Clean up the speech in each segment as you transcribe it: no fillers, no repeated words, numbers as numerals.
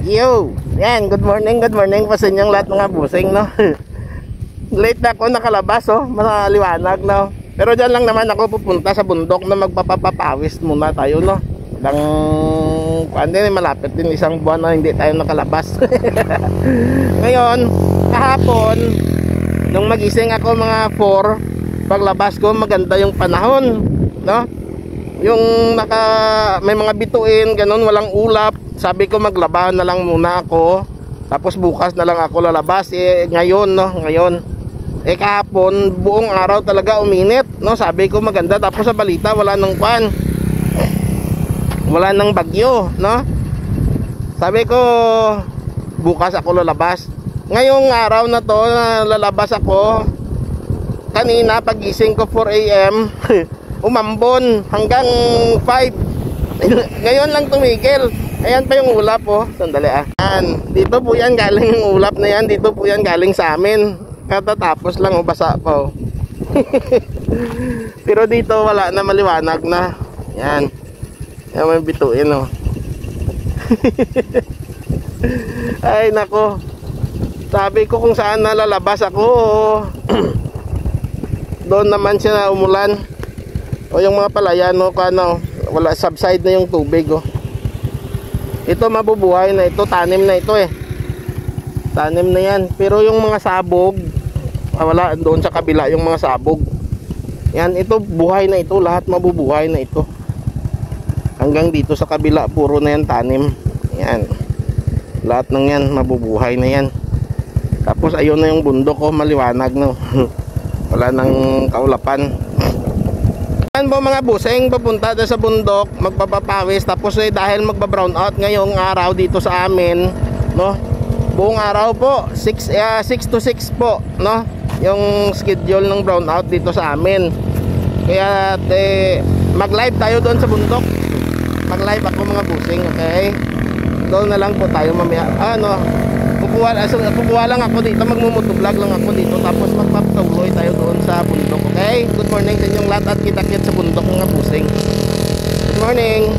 Yo, yan, good morning po sa inyong lahat mga busing, no? Late na ako nakalabas, oh, maliwanag, no? Pero dyan lang naman ako pupunta sa bundok na magpapapawis muna tayo, no? Malapit din isang buwan na hindi tayo nakalabas. Ngayon, kahapon, nung magising ako mga 4, paglabas ko maganda yung panahon, no? Yung may mga bituin, ganun, walang ulap. Sabi ko maglabahan na lang muna ako, tapos bukas na lang ako lalabas. Ngayon, no, ngayon kahapon buong araw talaga uminit, no. Sabi ko maganda, tapos sa balita wala nang bagyo, no. Sabi ko bukas ako lalabas. Ngayong araw na to lalabas ako. Kanina pagising ko 4 AM umambon hanggang 5. Ngayon lang tumigil. Ayan pa yung ulap, oh. Sandali, ah. Ayan. Dito po yan galing yung ulap na yan. Dito po yan galing sa amin. Katatapos lang, oh, basa pa, oh. Pero dito wala na, maliwanag na. Yan. Yan may bituin, oh. Ay nako. Sabi ko kung saan nalalabas ako, oh. Doon naman siya na umulan. O yung mga palayan, no, kano, wala, subside na yung tubig, oh. Ito mabubuhay na ito, tanim na ito, tanim na yan. Pero yung mga sabog, wala, doon sa kabila yung mga sabog. Yan, ito buhay na ito, lahat mabubuhay na ito. Hanggang dito sa kabila puro na yan tanim. Yan, lahat ng yan mabubuhay na yan. Tapos ayun na yung bundok, oh, maliwanag, no. Wala nang kaulapan. Yan po mga busing, papunta sa bundok, magpapapawis. Tapos dahil magba-brown out ngayong araw dito sa amin, no, buong araw po 6 to 6 po, no, yung schedule ng brown out dito sa amin. Kaya mag-live tayo doon sa bundok. Mag-live ako mga busing, okay? Doon na lang po tayo mamaya. Ano, kukuha lang ako dito, magmumotovlog lang ako dito, tapos magpapatuloy tayo doon sa bundok, okay? Good morning sa inyong lahat at kita-kit sa bundok mga busing. Good morning.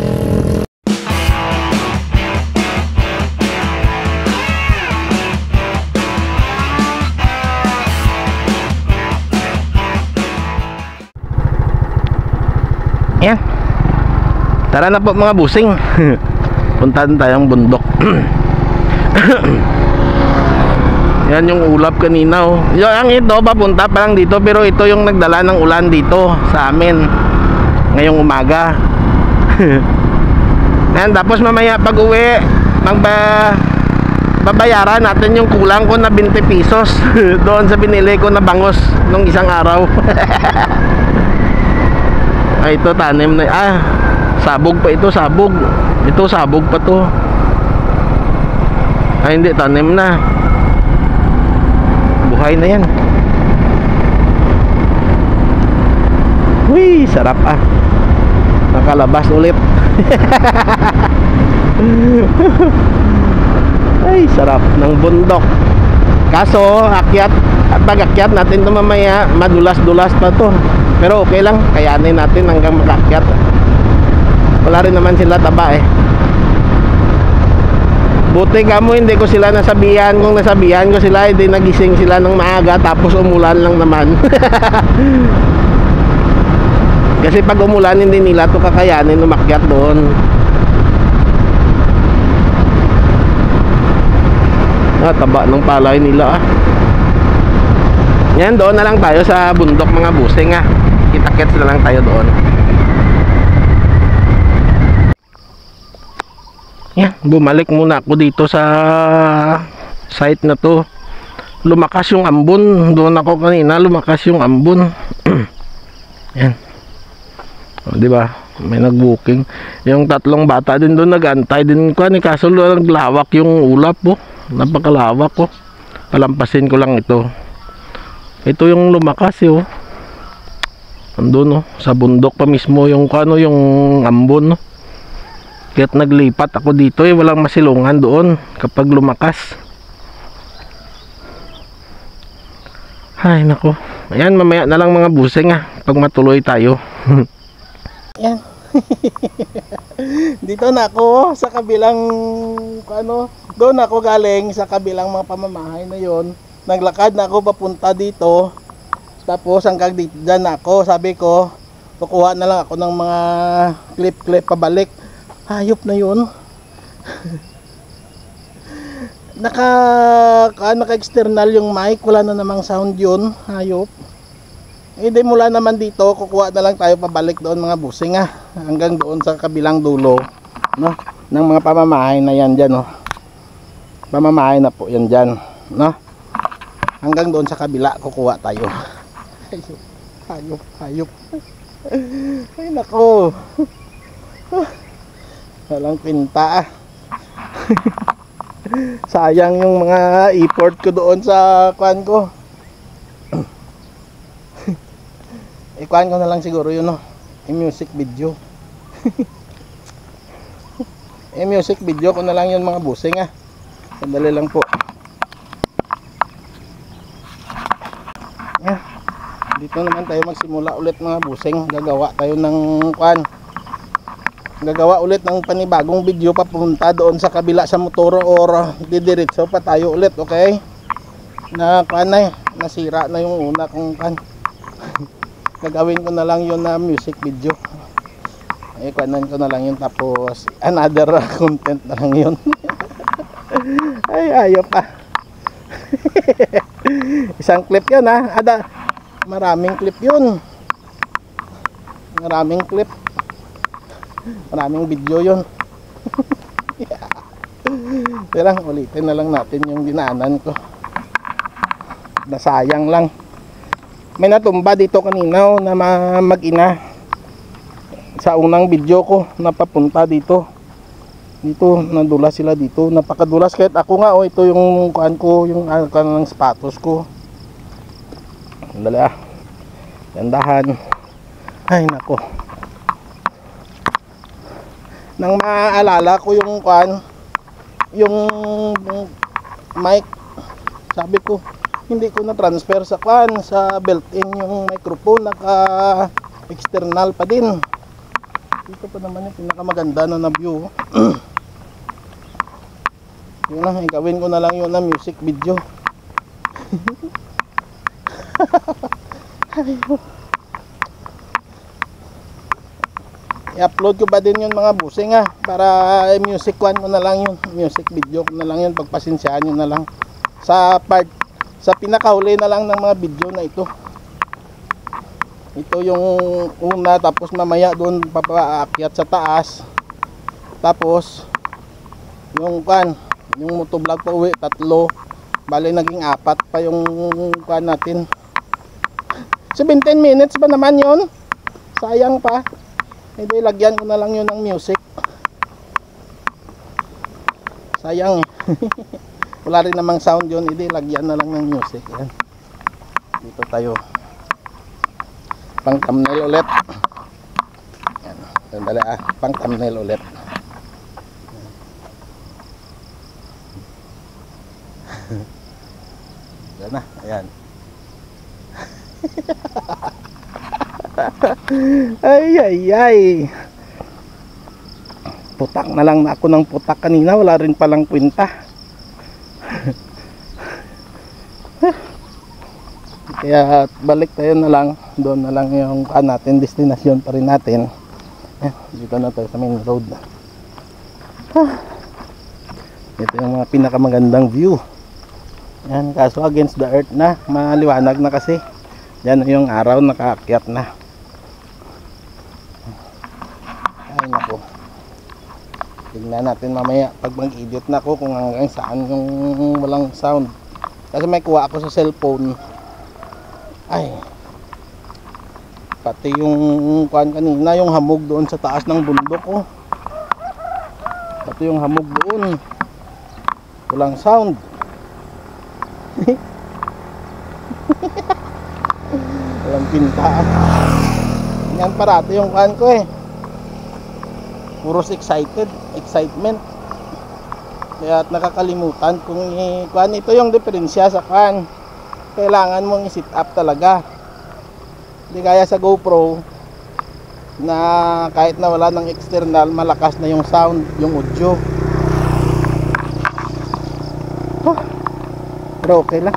Yan. Tara na po mga busing. Puntahan tayong bundok. Yan yung ulap kanina, oh. Yung ito papunta pa lang dito, pero ito yung nagdala ng ulan dito sa amin ngayong umaga. Yan, tapos mamaya pag uwi babayaran natin yung kulang ko na 20 pesos doon sa binili ko na bangos nung isang araw. Ay, ito tanim na, sabog pa ito, sabog. Ito sabog pa to. Ay, hindi, tanim na. Buhay na yan. Uy, sarap, nakalabas ulit. Ay, sarap ng bundok. Kaso akyat, pag-akyat natin ito mamaya madulas-dulas pa to. Pero okay lang, kayanin natin hanggang makakyat. Wala rin naman sila taba, Buti ka mo hindi ko sila nasabihan. Kung nasabihan ko sila, hindi nagising sila ng maaga, tapos umulan lang naman. Kasi pag umulan hindi nila to kakayanin umakyat doon. Taba ng palay nila, Yan, doon na lang tayo sa bundok mga busing, Kita-kits na lang tayo doon. Yan, bumalik muna ako dito sa site na to. Lumakas yung ambon. Doon ako kanina, lumakas yung ambon. Yan. O, diba? May nag-booking. Yung 3 bata din doon nag-antay din ko. Kaso naglawak yung ulap, napakalawak, Palampasin ko lang ito. Ito yung lumakas, andun, sa bundok pa mismo yung yung ambon, Kaya't naglipat ako dito, walang masilungan doon kapag lumakas. Ay nako. Ayan, mamaya na lang mga busing, pag matuloy tayo. Yan. Dito na ako sa kabilang ano, doon ako galing sa kabilang mga pamamahay na yon. Naglakad na ako papunta dito. Tapos hanggang dito dyan ako, sabi ko, kukuha na lang ako ng mga clip pabalik. Hayop na yun. Naka-external yung mic, wala na namang sound yun. Hayop. Hindi mula naman dito, kukuha na lang tayo pabalik doon mga busing hanggang doon sa kabilang dulo, no, ng mga pamamahay na yan dyan, no. Pamamahay na po yan dyan, no. Hanggang doon sa kabila kukuha tayo. Hayop. Ay nako. Walang pinta. Sayang yung mga effort ko doon sa kwan ko. Ikuan ko na lang siguro yun, no, yung music video. Yung music video ko na lang yun mga busing Sandali lang po. Yan. Dito naman tayo magsimula ulit mga busing. Gagawa tayo ng kwan. Gagawa ulit ng panibagong video papunta doon sa kabila sa Motoro or didiretso pa tayo ulit, okay? Na kwan na nasira na yung una kong kwan. Gagawin ko na lang yun na music video. Ikuanan ko na lang yun, tapos another content na lang yun. Ay ayop Isang clip yun maraming clip yun. Maraming clip, maraming video yun. Pero ulitin na lang natin yung dinaanan ko. Nasayang lang. May natumba dito kanina na mag-ina sa unang video ko na papunta dito. Dito nadulas sila dito, napakadulas. Kahit ako nga ito yung kuan ko, yung kanang sapatos ko. Dali Dandahan. Ay nako. Nang maaalala ko yung kuan, yung mic, sabi ko hindi ko na transfer sa kwan, sa built-in yung microphone, naka external pa din. Dito pa naman yung pinakamaganda na view. Yun lang, gawin ko na lang yun na music video. I-upload ko ba din yun mga busing para music one ko na lang yun, music video ko na lang yun, pagpasensyahan nyo na lang sa pinakahuli na lang ng mga video na ito. Ito yung una, tapos mamaya doon papaakyat sa taas. Tapos yung motovlog pa uwi, 3. Bali naging 4 pa yung kan natin. 17 minutes ba naman yon? Sayang pa. Hindi, lagyan ko na lang yun ng music. Sayang wala rin namang sound yun, hindi, lagyan na lang ng music. Yan. Dito tayo pang thumbnail ulit. Yan. Sandali pang thumbnail ulit. Yan na, ayan. Ay putak na lang na ako ng putak kanina, wala rin palang kwenta. Kaya balik tayo na lang, doon na lang yung natin, destination pa rin natin. Dito na tayo sa main road. Ito yung mga pinakamagandang view. Yan, kaso against the earth na, maliwanag na kasi. Yan yung araw, nakaakyat na. Ay nako. Tignan natin mamaya pag mag-edit na ako kung hanggang saan yung walang sound. Kasi may kuha ako sa cellphone. Ay, pati yung kuhan kanina, yung hamog doon sa taas ng bundok pati yung hamog doon walang sound. Walang pinta. Yan parati yung kuhan ko puros excitement. Kaya nakakalimutan kung kuhan. Ito yung diferensya sa kuhan, kailangan mong i-sit up talaga. Hindi kaya sa GoPro, na kahit na wala ng external, malakas na yung sound, yung audio. Pero okay lang,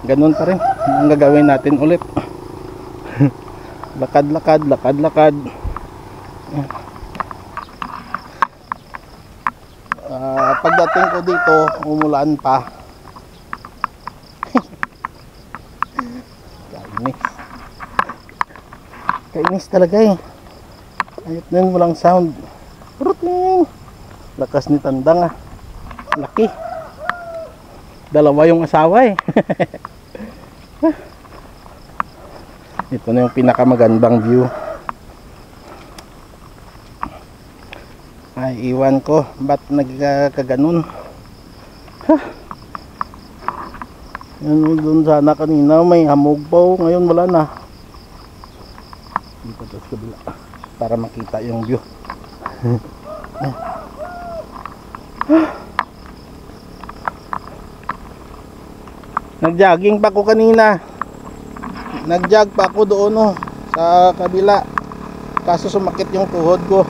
ganun pa rin ang gagawin natin ulit. Lakad-lakad, lakad-lakad. Pagdating ko dito, umulan pa. Kainis talaga eh. Ayot na yun, walang sound. Ruting. Lakas ni Tandang ah. Laki. Dalawa yung asawa eh. Ito na yung pinakamagandang view. Ay, iwan ko. Ba't nagkaganon? Yan, doon sana kanina may hamog pa. Ngayon wala na. Dito sa kabila para makita yung view. Nag-jogging pa ko kanina. Nag-jog pa ako doon oh, sa kabila. Kaso sumakit yung tuhod ko.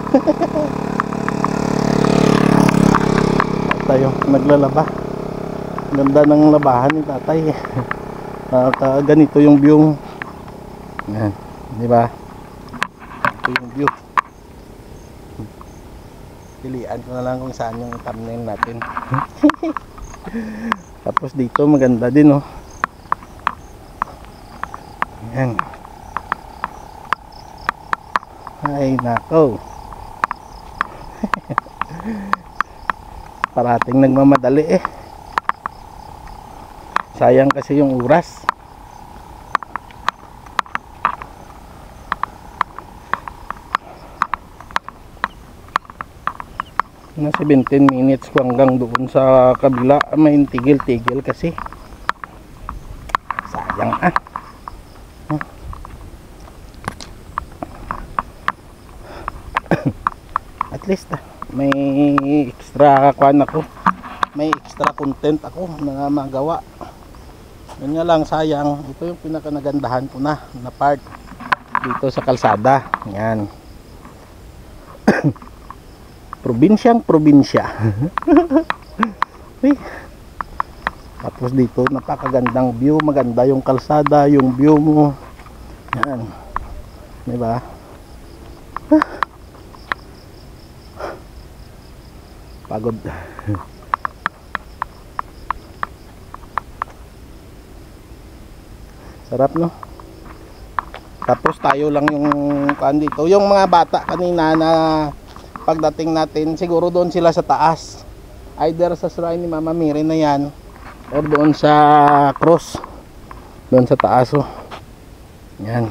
Tayo naglalaba. Ganda ng labahan ni tatay. Ganito yung view. Yan, di ba? Ito yung view. Pilian ko na lang kung saan yung thumbnail natin. Tapos dito maganda din oh. Yan. Ay nako. Parating nagmamadali eh. Sayang kasi yung oras. Na 17 minutes ko hanggang doon sa kabila. May tigil-tigil kasi. Sayang ah. At least may extra kwan ako. May extra content ako na magawa. Yun nga lang sayang. Ito yung pinakanagandahan ko na part dito sa kalsada. Yan. Probinsyang probinsya. Tapos dito napakagandang view, maganda yung kalsada, yung view mo. Yan. Diba? Pagod. Sarap no? Tapos tayo lang yung dito. Yung mga bata kanina na pagdating natin, siguro doon sila sa taas. Either sa shrine ni Mama Miri na yan, or doon sa cross. Doon sa taas oh. Yan.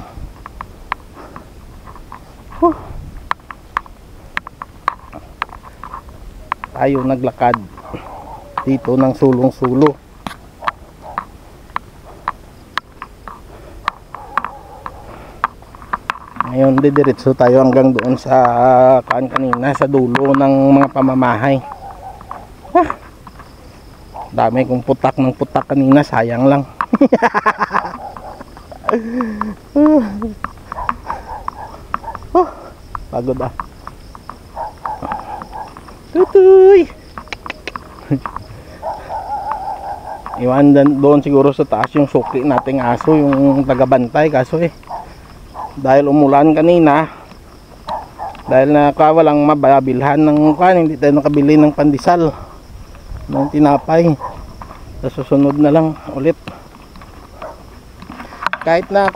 Tayo naglakad dito ng sulong-sulo. Ngayon didiretso tayo hanggang doon sa kanina sa dulo ng mga pamamahay. Dami kong putak ng putak kanina, sayang lang. Pagod ah. Tutoy. Iwan doon siguro sa taas yung suki nating aso, yung tagabantay, kaso dahil umulan kanina, dahil walang mababilhan ng hindi tayo nakabili ng pandesal, ng tinapay. Sa susunod na lang ulit. Kahit na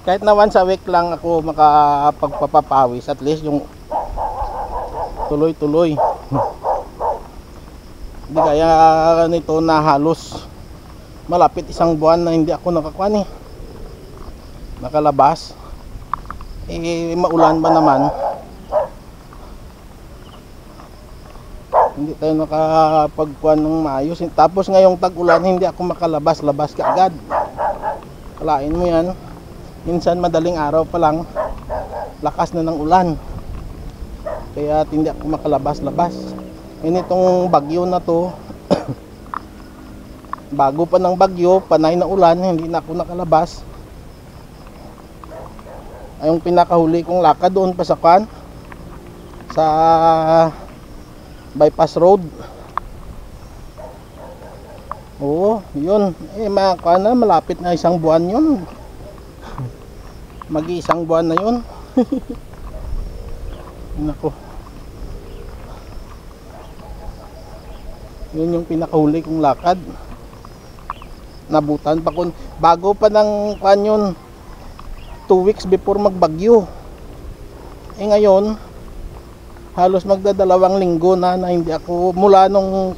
kahit na once a week lang ako makapagpapawis, at least yung tuloy-tuloy. Hindi kaya nito na halos malapit isang buwan na hindi ako nakalabas. Maulan ba naman, hindi tayo nakapagkuhan ng maayos. Tapos ngayong tag-ulan hindi ako makalabas-labas kaagad. Kalain mo yan, minsan madaling araw pa lang lakas na ng ulan, kaya hindi ako makalabas-labas. Itong bagyo na to bago pa ng bagyo, panay na ulan, hindi na ako nakalabas. Ay, yung pinakahuli kong lakad doon pa sa kan, sa bypass road. Oo, yun. Na, malapit na 1 buwan yun. Mag-1 buwan na yun. Nako. Yun yung pinakahuli kong lakad. Nabutan pa ko. Bago pa ng kan yun, 2 weeks before magbagyo. Ngayon, halos magdadalawang linggo na hindi ako mula nung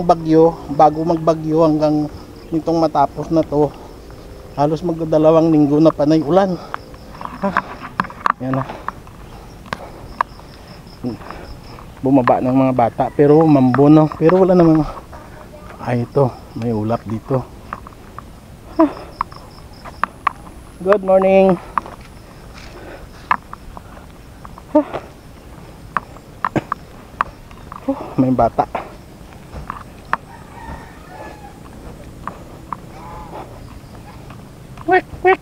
bagyo, bago magbagyo hanggang nitong matapos na to, halos magdadalawang linggo na panay ulan. Yan na. Bumaba ng mga bata pero mambo no, pero wala namang ito, may ulap dito. Good morning. May bata. Kwek kwek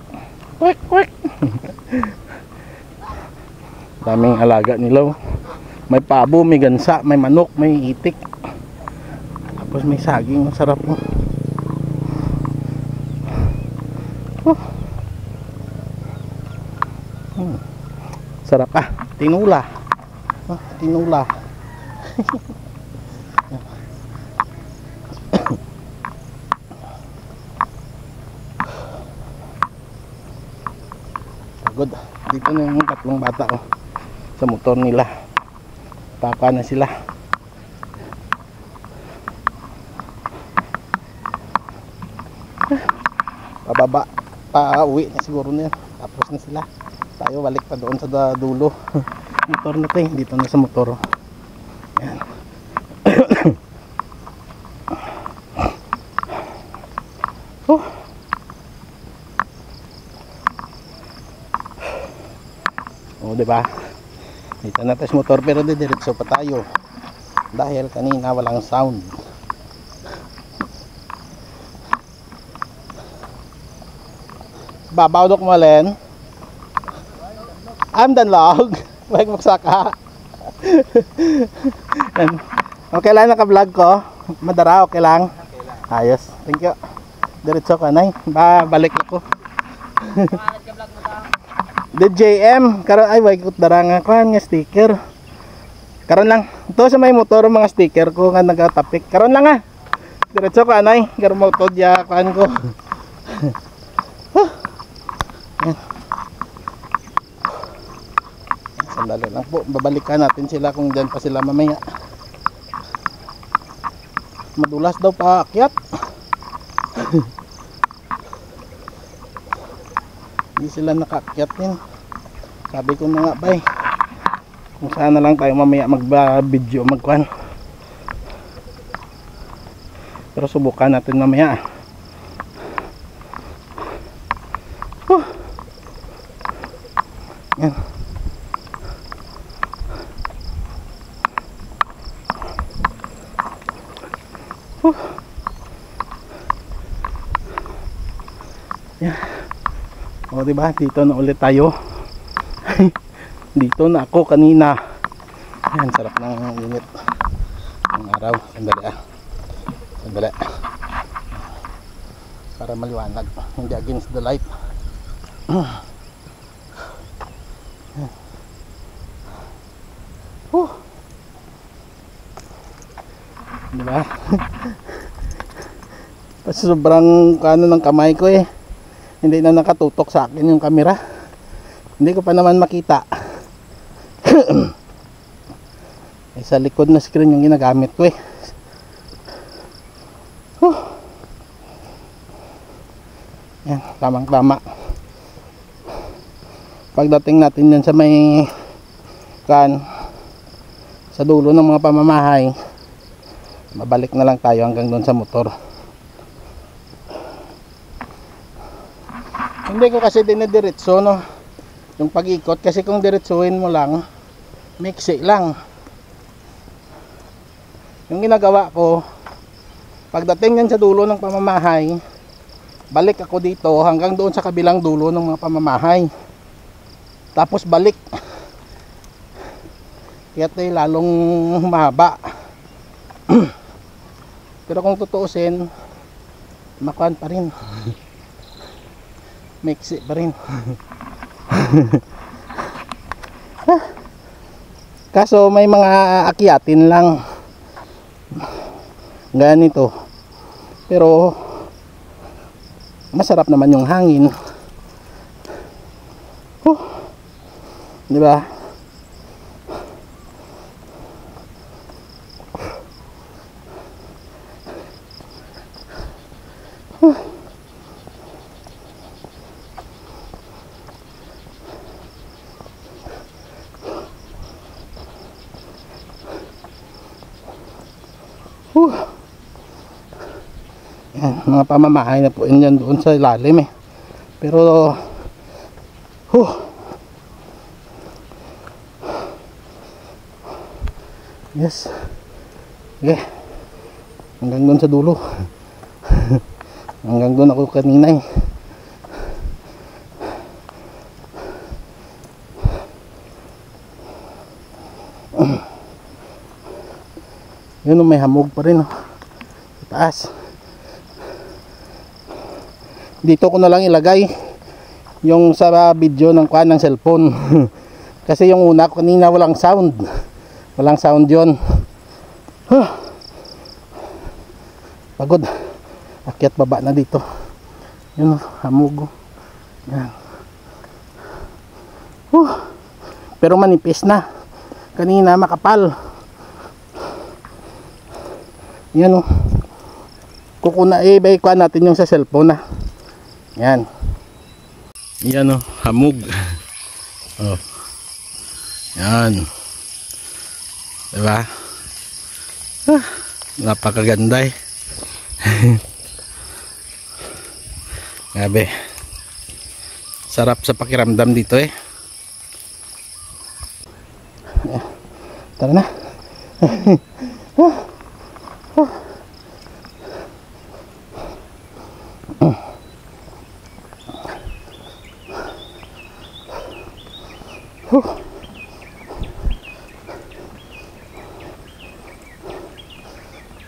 kwek kwek. Daming alaga nila. May pabo, may gansa, may manok, may itik. Tapos may saging, masarap mo. Sarap tinula. Tinula. Pagod. Dito na yung 3 bata sa motor nila. Taka na sila. Pababa, pauwi na siguro na yan. Tapos na sila. Tayo balik pa doon sa dulo. Motor na tayo, dito na sa motor. Yan. Diba? Dito na tayo sa motor pero didiretso pa tayo. Dahil kanina walang sound. Babaw dok mo len. I'm done log. Wag magsaka. Okay lang naka-vlog ko. Madara okay lang. Ayos. Thank you. Diretso ka nay. Balik ako. DJM karon ay way kut darang kan nga sticker. Karon lang. Ito sa may motor mga sticker ko nga nagatapik. Karon lang Diretso ka nay. Karon mo to dia kan ko. Yan. Sandali lang po, babalikan natin sila kung dyan pa sila mamaya. Madulas daw pa akyat. Hindi sila nakaakyat din. Sabi ko na nga bay, kung saan na lang tayo mamaya mag-video magkuhan. Pero subukan natin mamaya. Yan. Yan. O diba, dito na ulit tayo. Dito na ako kanina. Yan, sarap ng init ng araw. Sandali Sandali. Para maliwanag, hindi against the light. Diba? Sobrang kano ng kamay ko hindi na nakatutok sa akin yung camera. Hindi ko pa naman makita. Sa likod na screen yung ginagamit ko Yan, tamang tama. Pagdating natin yan sa may sa dulo ng mga pamamahay, mabalik na lang tayo hanggang doon sa motor. Hindi ko kasi dinidiretso yung pag-ikot, kasi kung diretsuhin mo lang miksi lang. Yung ginagawa ko, pagdating yan sa dulo ng pamamahay, balik ako dito hanggang doon sa kabilang dulo ng mga pamamahay. tapos balik, kaya tayo lalong humaba. Pero kung tutuusin, makuan pa rin, maiksi pa rin. Kaso may mga akyatin lang ganito, pero masarap naman yung hangin, di ba? Yan, mga pamamahay na po yan doon sa ilalim pero yes, okay, hanggang doon sa dulo. Hanggang doon ako kanina yun, may hamog pa rin sa taas. Dito ko na lang ilagay yung sa video ng kuha ng cellphone. Kasi yung una ko kanina walang sound yun. Pagod, akyat baba na dito. Yun, hamog. Yan. Pero manipis na, kanina makapal. Yan kukuna kuha natin yung sa cellphone yan. Yan hamog. Yan, diba? Napakaganda grabe, sarap sa pakiramdam dito tara na.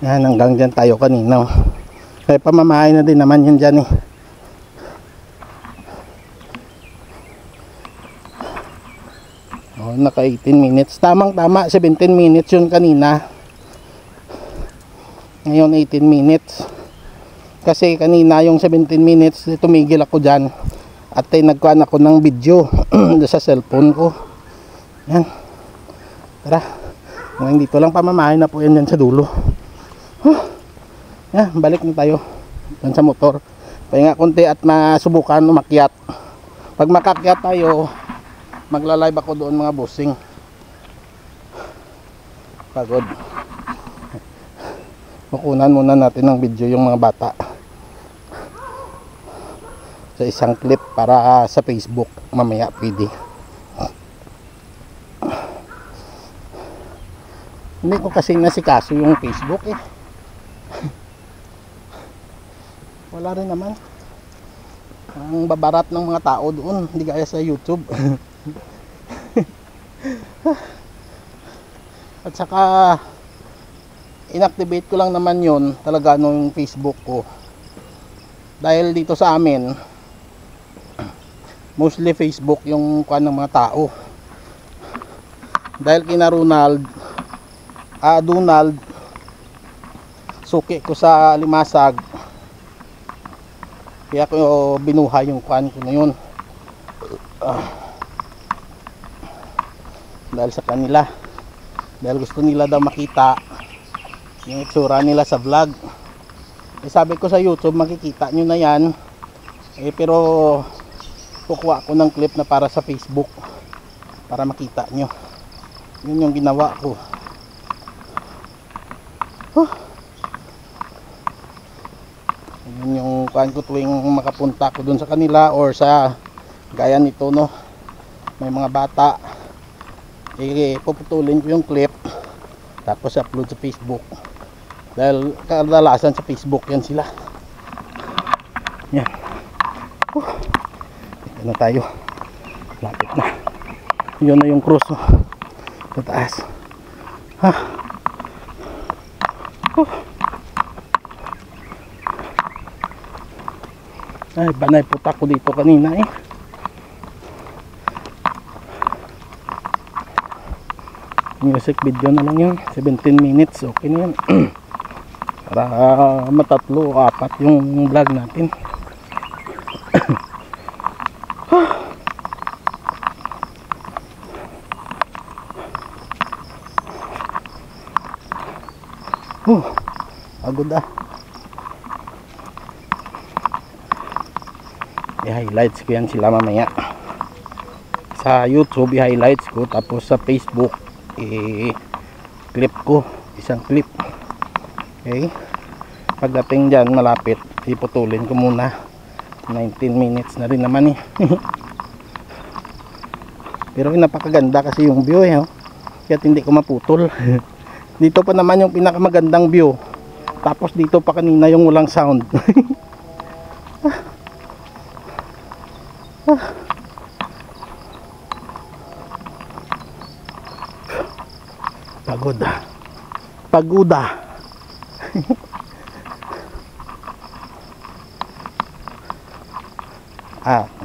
Yan, hanggang dyan tayo kanina kaya pamamahay na din naman yun dyan naka 18 minutes, tamang tama 17 minutes yun kanina, ngayon 18 minutes kasi kanina yung 17 minutes tumigil ako dyan at nagkuhan ako ng video sa cellphone ko. Yan, tara, ngayon dito lang pamamahay na po yan dyan sa dulo. Yan, balik na tayo dyan sa motor, pahinga konti at masubukan umakyat. Pag makakyat tayo, magla-live ako doon mga bossing. Pagod, kukunan muna natin ng video yung mga bata sa isang clip para sa Facebook mamaya pwede. Hindi ko kasi nasikaso yung Facebook wala rin naman ang babarat ng mga tao doon, hindi gaya sa YouTube. At saka inactivate ko lang naman yon talaga yung Facebook ko dahil dito sa amin mostly Facebook yung kuha ng mga tao dahil kina Donald suki ko sa Limasag, kaya ko binuhay yung kuhan ko na yun dahil sa kanila, dahil gusto nila daw makita yung itsura nila sa vlog. Sabi ko sa YouTube makikita nyo na yan pero kukuha ko ng clip na para sa Facebook para makita nyo. Yun yung ginawa ko. Yun yung kuhan ko tuwing makapunta ko dun sa kanila or sa gaya nito may mga bata, puputulin ko yung clip tapos upload sa Facebook dahil kadalasan sa Facebook yan sila. Yan, dito na tayo, lapit na. Yun na yung cruise, oh. Sa taas. Ha. Ay, banay puta ko dito kanina eh. Music video na lang yun, 17 minutes, okay na yun. Para matatlo o apat yung vlog natin. Pagod ah. I-highlights ko yan sila mamaya. Sa YouTube i-highlights ko, tapos sa Facebook i-clip ko, isang clip. Okay, pagdating dyan malapit iputulin ko muna. 19 minutes na rin naman eh. Pero napakaganda kasi yung view eh, oh. Kaya hindi ko maputol. Dito pa naman yung pinakamagandang view, tapos dito pa kanina yung walang sound. Pagod. Pagoda.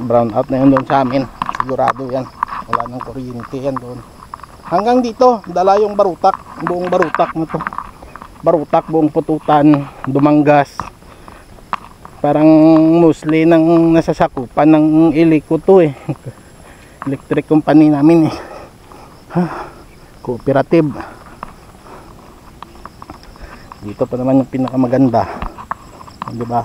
Brown out na yun doon sa amin. Sigurado yan. Wala nang kuryente yan doon. Hanggang dito, dala yung barutak. Buong barutak mo to. Barutak, buong pututan, Dumanggas. Parang mostly nang nasasakupan ng Iliko to eh. Electric company namin eh. Cooperative. Dito pa naman yung pinakamaganda, di ba?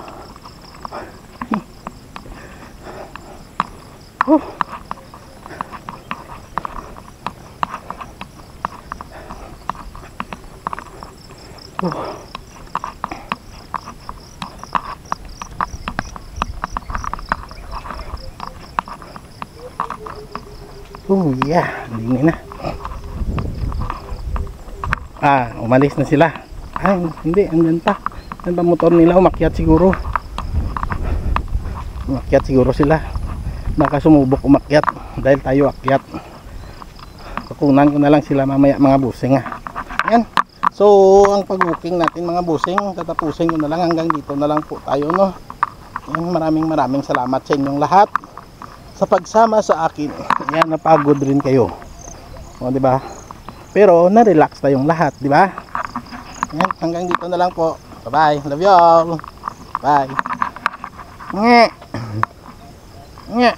Oh yeah, dingin na. Umalis na sila. Ay, hindi, andyan pa. Andyan pa motor nila, umakyat siguro. Umakyat siguro sila. Baka sumubok umakyat dahil tayo akyat. Kukunan ko na lang sila mamaya mga busing Ayan. So, ang pag-booking natin mga busing, tatapusin ko na lang hanggang dito na lang po tayo, no. Ayan, maraming salamat sa inyong lahat sa pagsama sa akin. Ayan, napagod rin kayo. O, di ba? Pero na-relax tayong lahat, di ba? Ayan, hanggang dito na lang po. Bye-bye. Love you all. Bye. Nge. Nge.